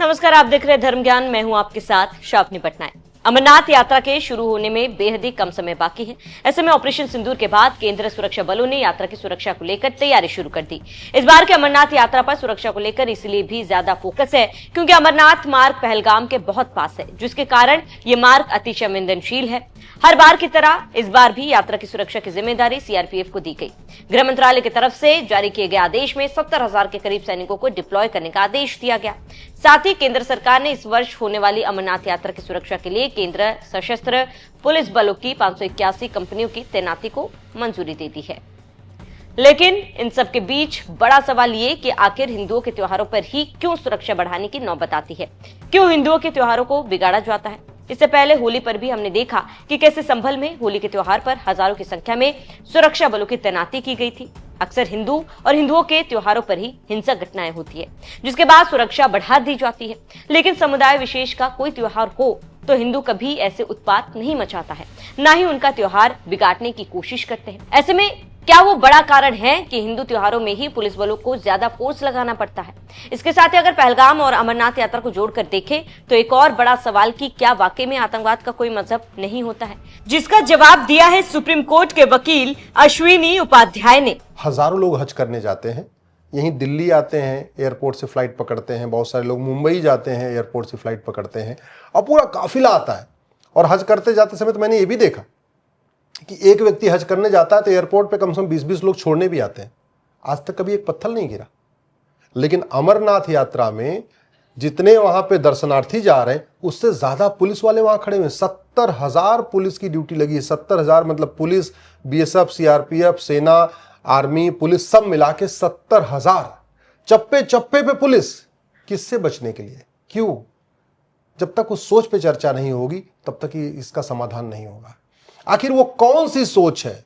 नमस्कार, आप देख रहे हैं धर्म ज्ञान। मैं हूं आपके साथ शावनी पटनायक। अमरनाथ यात्रा के शुरू होने में बेहद ही कम समय बाकी है। ऐसे में ऑपरेशन सिंदूर के बाद केंद्रीय सुरक्षा बलों ने यात्रा की सुरक्षा को लेकर तैयारी शुरू कर दी। इस बार के अमरनाथ यात्रा पर सुरक्षा को लेकर इसलिए भी ज्यादा फोकस है क्योंकि अमरनाथ मार्ग पहलगाम के बहुत पास है, जिसके कारण ये मार्ग अति संवेदनशील है। हर बार की तरह इस बार भी यात्रा की सुरक्षा की जिम्मेदारी सीआरपीएफ को दी गई। गृह मंत्रालय की तरफ से जारी किए गए आदेश में 70,000 के करीब सैनिकों को डिप्लॉय करने का आदेश दिया गया। साथ ही केंद्र सरकार ने इस वर्ष होने वाली अमरनाथ यात्रा की सुरक्षा के लिए केंद्र सशस्त्र पुलिस बलों की 581 कंपनियों की तैनाती को मंजूरी दे दी है। लेकिन इन सब के बीच बड़ा सवाल ये कि आखिर हिंदुओं के त्योहारों पर ही क्यों सुरक्षा बढ़ाने की नौबत आती है? क्यों हिंदुओं के त्योहारों को बिगाड़ा जाता है? इससे पहले होली पर भी हमने देखा कि कैसे संभल में होली के त्योहार पर हजारों की संख्या में सुरक्षा बलों की तैनाती की गई थी। अक्सर हिंदू और हिंदुओं के त्योहारों पर ही हिंसक घटनाएं होती है, जिसके बाद सुरक्षा बढ़ा दी जाती है। लेकिन समुदाय विशेष का कोई त्योहार हो तो हिंदू कभी ऐसे उत्पात नहीं मचाता है, ना ही उनका त्योहार बिगाड़ने की कोशिश करते हैं। ऐसे में क्या वो बड़ा कारण है कि हिंदू त्योहारों में ही पुलिस बलों को ज्यादा फोर्स लगाना पड़ता है? इसके साथ ही अगर पहलगाम और अमरनाथ यात्रा को जोड़कर देखें तो एक और बड़ा सवाल कि क्या वाकई में आतंकवाद का कोई मजहब नहीं होता है, जिसका जवाब दिया है सुप्रीम कोर्ट के वकील अश्विनी उपाध्याय ने। हजारों लोग हज करने जाते हैं, यहीं दिल्ली आते हैं, एयरपोर्ट से फ्लाइट पकड़ते हैं। बहुत सारे लोग मुंबई जाते हैं, एयरपोर्ट से फ्लाइट पकड़ते हैं और पूरा काफिला आता है। और हज करते जाते समय तो मैंने ये भी देखा कि एक व्यक्ति हज करने जाता है तो एयरपोर्ट पे कम से कम 20-20 लोग छोड़ने भी आते हैं। आज तक कभी एक पत्थर नहीं गिरा। लेकिन अमरनाथ यात्रा में जितने वहां पे दर्शनार्थी जा रहे हैं उससे ज्यादा पुलिस वाले वहां खड़े हुए। 70,000 पुलिस की ड्यूटी लगी है। 70,000 मतलब पुलिस, बीएसएफ, सीआरपीएफ, सेना, आर्मी, पुलिस सब मिला के 70,000 चप्पे चप्पे पे पुलिस। किससे बचने के लिए? क्यों? जब तक उस सोच पे चर्चा नहीं होगी तब तक इसका समाधान नहीं होगा। आखिर वो कौन सी सोच है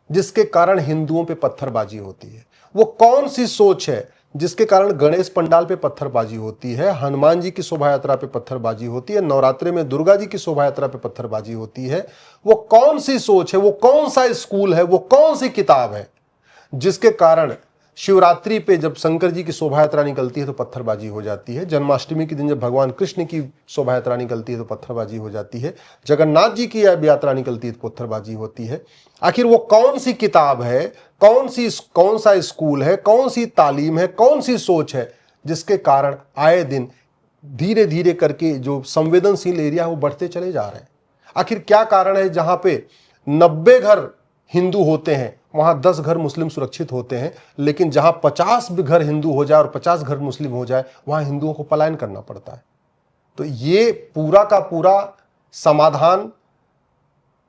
जिसके कारण हिंदुओं पे पत्थरबाजी होती है? वो कौन सी सोच है जिसके कारण गणेश पंडाल पे पत्थरबाजी होती है, हनुमान जी की शोभा यात्रा पे पत्थरबाजी होती है, नवरात्रे में दुर्गा जी की शोभा यात्रा पे पत्थरबाजी होती है? वो कौन सी सोच है? वो कौन सा स्कूल है? वो कौन सी किताब है जिसके कारण शिवरात्रि पे जब शंकर जी की शोभा यात्रा निकलती है तो पत्थरबाजी हो जाती है, जन्माष्टमी के दिन जब भगवान कृष्ण की शोभा यात्रा निकलती है तो पत्थरबाजी हो जाती है, जगन्नाथ जी की यात्रा निकलती है तो पत्थरबाजी होती है? आखिर वो कौन सी किताब है, कौन सा स्कूल है, कौन सी तालीम है, कौन सी सोच है जिसके कारण आए दिन धीरे धीरे करके जो संवेदनशील एरिया है वो बढ़ते चले जा रहे हैं? आखिर क्या कारण है जहां पे 90 घर हिंदू होते हैं वहां 10 घर मुस्लिम सुरक्षित होते हैं, लेकिन जहां 50 घर हिंदू हो जाए और 50 घर मुस्लिम हो जाए वहां हिंदुओं को पलायन करना पड़ता है? तो ये पूरा का पूरा समाधान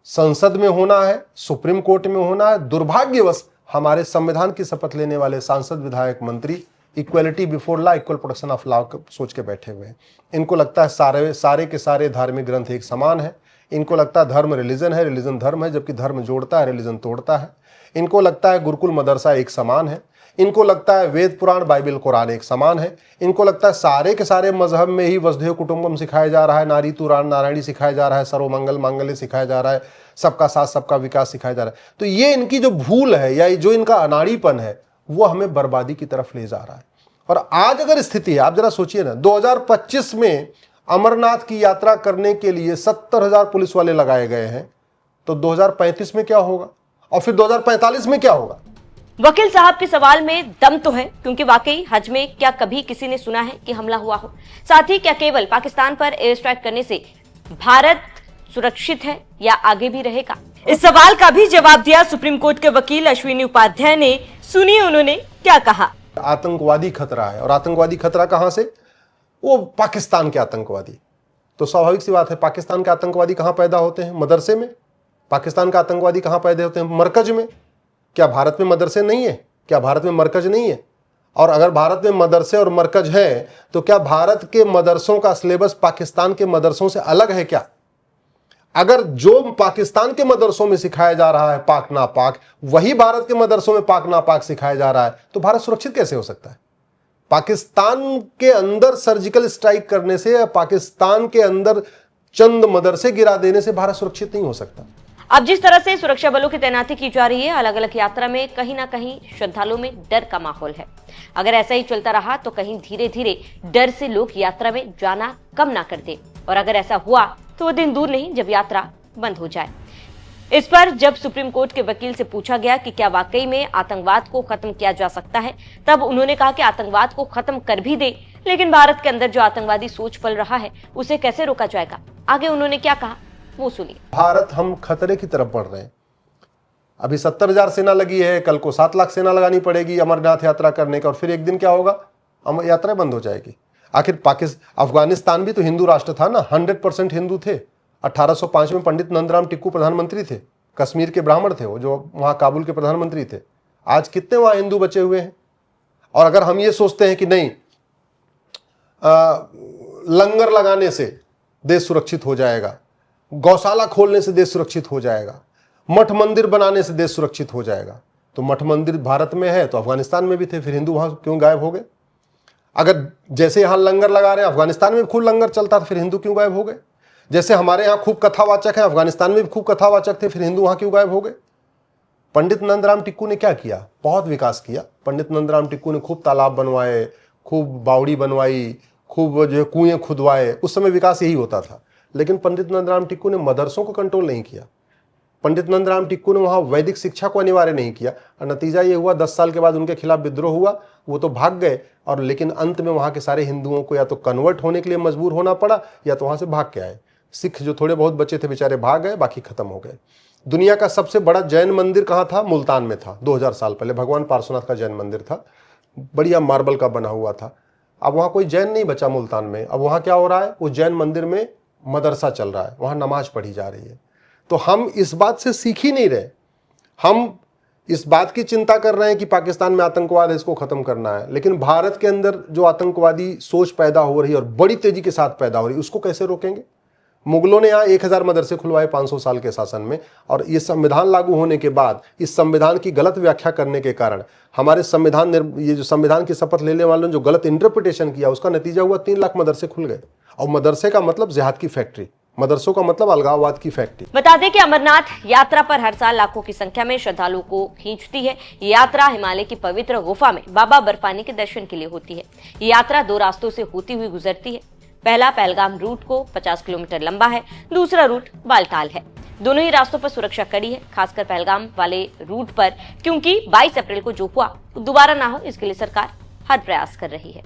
संसद में होना है, सुप्रीम कोर्ट में होना है। दुर्भाग्यवश हमारे संविधान की शपथ लेने वाले सांसद, विधायक, मंत्री equality before law, equal protection of law सोच के बैठे हुए हैं। इनको लगता है सारे के सारे धार्मिक ग्रंथ एक समान है। इनको लगता है धर्म रिलीजन है, रिलीजन धर्म है, जबकि धर्म जोड़ता है, रिलीजन तोड़ता है। इनको लगता है गुरुकुल मदरसा एक समान है। इनको लगता है वेद पुराण, बाइबल, कुरान एक समान है। इनको लगता है सारे के सारे मजहब में ही वसुधैव कुटुंबकम सिखाया जा रहा है, नारी तू नारायणी सिखाया जा रहा है, सर्वमंगल मांगल्य सिखाया जा रहा है, सबका साथ सबका विकास सिखाया जा रहा है। तो ये इनकी जो भूल है या जो इनका अनाड़ीपन है वो हमें बर्बादी की तरफ ले जा रहा है। और आज अगर स्थिति है, आप जरा सोचिए ना, 2025 में अमरनाथ की यात्रा करने के लिए 70,000 पुलिस वाले लगाए गए हैं, तो 2035 में क्या होगा और फिर 2045 में क्या होगा? वकील साहब के सवाल में दम तो है, क्योंकि वाकई हज में क्या कभी किसी ने सुना है कि हमला हुआ हो? साथ ही क्या केवल पाकिस्तान पर एयर स्ट्राइक करने से भारत सुरक्षित है या आगे भी रहेगा? इस सवाल का भी जवाब दिया सुप्रीम कोर्ट के वकील अश्विनी उपाध्याय ने। सुनिए उन्होंने क्या कहा। आतंकवादी खतरा है, और आतंकवादी खतरा कहां से? वो पाकिस्तान के आतंकवादी। तो स्वाभाविक सी बात है, पाकिस्तान के आतंकवादी कहां पैदा होते हैं? मदरसे में। पाकिस्तान का आतंकवादी कहां पैदा होते हैं? मरकज में। क्या भारत में मदरसे नहीं है? क्या भारत में मरकज नहीं है? और अगर भारत में मदरसे और मरकज है तो क्या भारत के मदरसों का सिलेबस पाकिस्तान के मदरसों से अलग है क्या? अगर जो पाकिस्तान के मदरसों में सिखाया जा रहा है पाक नापाक, वही भारत के मदरसों में पाक नापाक सिखाया जा रहा है, तो भारत सुरक्षित कैसे हो सकता है? पाकिस्तान के अंदर सर्जिकल स्ट्राइक करने से या पाकिस्तान के अंदर चंद मदरसे गिरा देने से भारत सुरक्षित नहीं हो सकता। अब जिस तरह से सुरक्षा बलों की तैनाती की जा रही है, अलग अलग यात्रा में कहीं ना कहीं श्रद्धालुओं में डर का माहौल है। अगर ऐसा ही चलता रहा तो कहीं धीरे धीरे डर से लोग यात्रा में जाना कम ना कर दे, और अगर ऐसा हुआ तो वो दिन दूर नहीं जब यात्रा बंद हो जाए। इस पर जब सुप्रीम कोर्ट के वकील से पूछा गया कि क्या वाकई में आतंकवाद को खत्म किया जा सकता है, तब उन्होंने कहा कि आतंकवाद को खत्म कर भी दे, लेकिन भारत के अंदर जो आतंकवादी सोच पल रहा है उसे कैसे रोका जाएगा। आगे उन्होंने क्या कहा वो सुनिए। भारत हम खतरे की तरफ बढ़ रहे हैं। अभी 70,000 सेना लगी है, कल को 7 लाख सेना लगानी पड़ेगी अमरनाथ यात्रा करने का, और फिर एक दिन क्या होगा, यात्रा बंद हो जाएगी। आखिर अफगानिस्तान भी तो हिंदू राष्ट्र था ना, 100% हिंदू थे। 1805 में पंडित नंदराम टिक्कू प्रधानमंत्री थे, कश्मीर के ब्राह्मण थे वो, जो वहां काबुल के प्रधानमंत्री थे। आज कितने वहां हिंदू बचे हुए हैं। और अगर हम ये सोचते हैं कि नहीं, लंगर लगाने से देश सुरक्षित हो जाएगा, गौशाला खोलने से देश सुरक्षित हो जाएगा, मठ मंदिर बनाने से देश सुरक्षित हो जाएगा, तो मठ मंदिर भारत में है तो अफगानिस्तान में भी थे, फिर हिंदू वहां क्यों गायब हो गए? अगर जैसे यहां लंगर लगा रहे हैं, अफगानिस्तान में खूब लंगर चलता था, फिर हिंदू क्यों गायब हो गए? जैसे हमारे यहाँ खूब कथावाचक है, अफगानिस्तान में भी खूब कथावाचक थे, फिर हिंदू वहां क्यों गायब हो गए? पंडित नंदराम टिक्कू ने क्या किया? बहुत विकास किया। पंडित नंदराम टिक्कू ने खूब तालाब बनवाए, खूब बावड़ी बनवाई, खूब जो है कुएं खुदवाए। उस समय विकास यही होता था। लेकिन पंडित नंदराम टिक्कू ने मदरसों को कंट्रोल नहीं किया। पंडित नंदराम टिक्कू ने वहां वैदिक शिक्षा को अनिवार्य नहीं किया, और नतीजा ये हुआ 10 साल के बाद उनके खिलाफ विद्रोह हुआ, वो तो भाग गए, और लेकिन अंत में वहां के सारे हिंदुओं को या तो कन्वर्ट होने के लिए मजबूर होना पड़ा, या तो वहां से भाग के आए। सिख जो थोड़े बहुत बचे थे बेचारे भाग गए, बाकी खत्म हो गए। दुनिया का सबसे बड़ा जैन मंदिर कहाँ था? मुल्तान में था। 2000 साल पहले भगवान पार्श्वनाथ का जैन मंदिर था, बढ़िया मार्बल का बना हुआ था। अब वहां कोई जैन नहीं बचा मुल्तान में। अब वहां क्या हो रहा है? वो जैन मंदिर में मदरसा चल रहा है, वहां नमाज पढ़ी जा रही है। तो हम इस बात से सीख ही नहीं रहे। हम इस बात की चिंता कर रहे हैं कि पाकिस्तान में आतंकवाद है, इसको खत्म करना है, लेकिन भारत के अंदर जो आतंकवादी सोच पैदा हो रही है और बड़ी तेजी के साथ पैदा हो रही है, उसको कैसे रोकेंगे? मुगलों ने यहाँ 1000 मदरसे खुलवाए 500 साल के शासन में, और ये संविधान लागू होने के बाद इस संविधान की गलत व्याख्या करने के कारण हमारे ये जो संविधान की शपथ लेने वालों ने जो गलत इंटरप्रिटेशन किया, उसका नतीजा हुआ 3 लाख मदरसे खुल गए। और मदरसे का मतलब जिहाद की फैक्ट्री, मदरसों का मतलब अलगाववाद की फैक्ट्री। बता दें कि अमरनाथ यात्रा पर हर साल लाखों की संख्या में श्रद्धालुओं को खींचती है। ये यात्रा हिमालय की पवित्र गुफा में बाबा बर्फानी के दर्शन के लिए होती है। ये यात्रा 2 रास्तों से होती हुई गुजरती है। पहला पहलगाम रूट को 50 किलोमीटर लंबा है, दूसरा रूट बालताल है। दोनों ही रास्तों पर सुरक्षा कड़ी है, खासकर पहलगाम वाले रूट पर, क्योंकि 22 अप्रैल को जो हुआ दोबारा ना हो, इसके लिए सरकार हर प्रयास कर रही है।